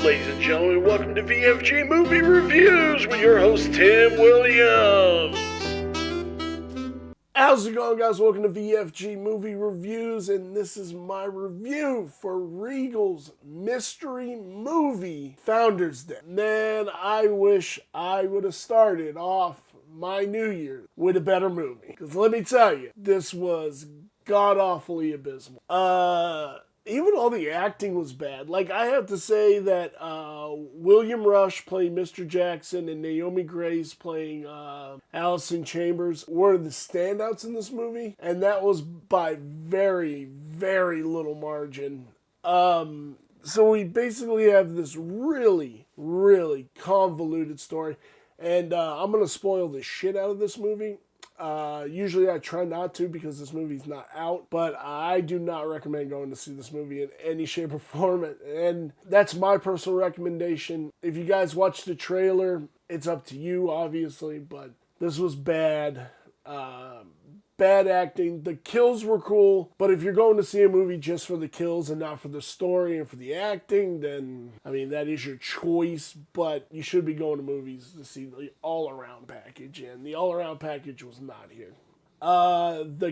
ladies and gentlemen, welcome to VFG Movie Reviews with your host, Tim Williams. How's it going, guys? Welcome to VFG Movie Reviews, and this is my review for Regal's mystery movie, Founders Day. Man, I wish I would have started off my new year with a better movie, because let me tell you, this was god-awfully abysmal. Even all the acting was bad. Like, I have to say that William Rush playing Mr. Jackson and Naomi Grace playing Allison Chambers were the standouts in this movie. And that was by very, very little margin. So we basically have this really, really convoluted story. And I'm going to spoil the shit out of this movie. Usually I try not to because this movie's not out, but I do not recommend going to see this movie in any shape or form, and that's my personal recommendation. If you guys watch the trailer, it's up to you, obviously, but this was bad. Bad acting. The kills were cool, but if you're going to see a movie just for the kills and not for the story and for the acting, then, I mean, that is your choice, but you should be going to movies to see the all-around package, and the all-around package was not here. The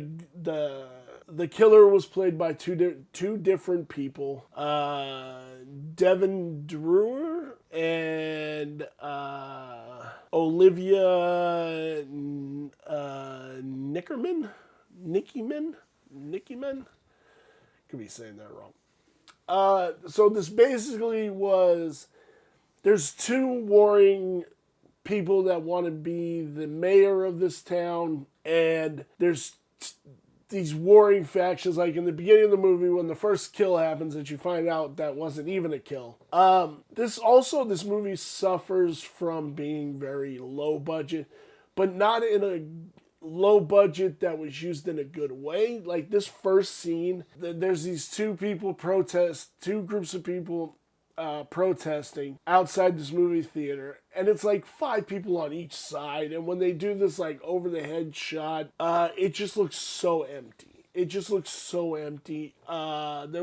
killer was played by two different people, Devin Drewer and Olivia Nickyman? Could be saying that wrong. So this basically was, there's two warring people that want to be the mayor of this town, and there's these warring factions. Like in the beginning of the movie, when the first kill happens, that you find out that wasn't even a kill. This movie suffers from being very low budget, but not in a low budget that was used in a good way. Like this first scene, there's these two groups of people protesting outside this movie theater, and it's like 5 people on each side, and when they do this like over the head shot, it just looks so empty. There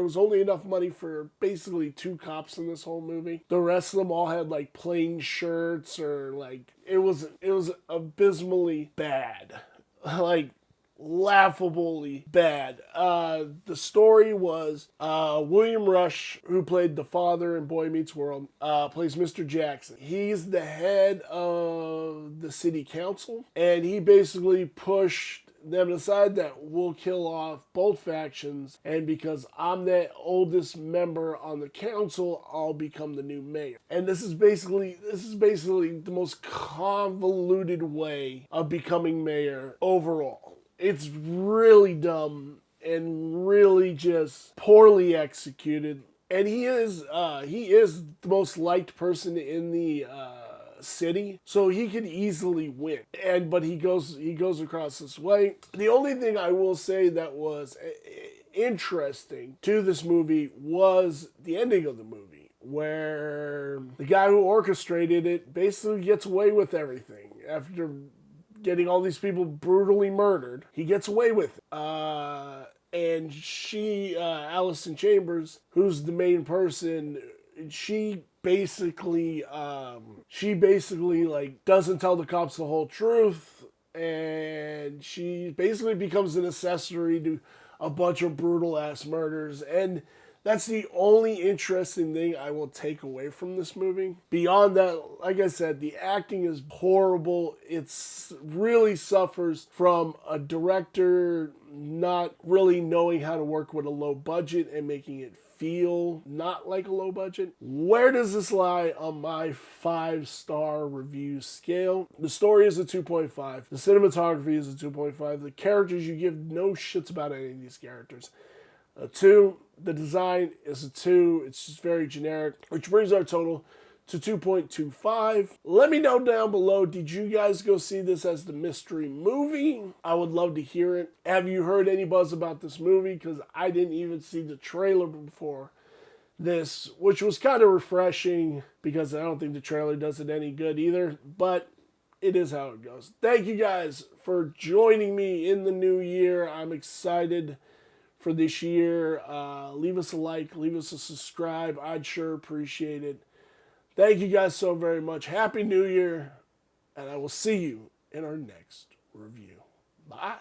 was only enough money for basically 2 cops in this whole movie. The rest of them all had like plain shirts, or like it was abysmally bad. Like laughably bad. The story was William Rush, who played the father in Boy Meets World, plays Mr. Jackson. He's the head of the city council, and he basically pushed them aside that we'll kill off both factions, and because I'm the oldest member on the council, I'll become the new mayor. And this is basically the most convoluted way of becoming mayor overall. It's really dumb and really just poorly executed. And he is the most liked person in the city, so he could easily win. But he goes across this way. The only thing I will say that was interesting to this movie was the ending of the movie, where the guy who orchestrated it basically gets away with everything after getting all these people brutally murdered. He gets away with it. And she, Allison Chambers, who's the main person, she basically like doesn't tell the cops the whole truth, and she basically becomes an accessory to a bunch of brutal ass murders. And that's the only interesting thing I will take away from this movie. Beyond that, like I said, the acting is horrible. It's really suffers from a director not really knowing how to work with a low budget and making it feel not like a low budget. Where does this lie on my 5-star review scale? The story is a 2.5. The cinematography is a 2.5. The characters, you give no shits about any of these characters. A 2. The design is a 2. It's just very generic, which brings our total to 2.25. Let me know down below, did you guys go see this as the mystery movie? I would love to hear it. Have you heard any buzz about this movie? Because I didn't even see the trailer before this, which was kind of refreshing, because I don't think the trailer does it any good either, but it is how it goes. Thank you guys for joining me in the new year. I'm excited for this year. Leave us a like, leave us a subscribe. I'd sure appreciate it. Thank you guys so very much. Happy New Year, and I will see you in our next review. Bye.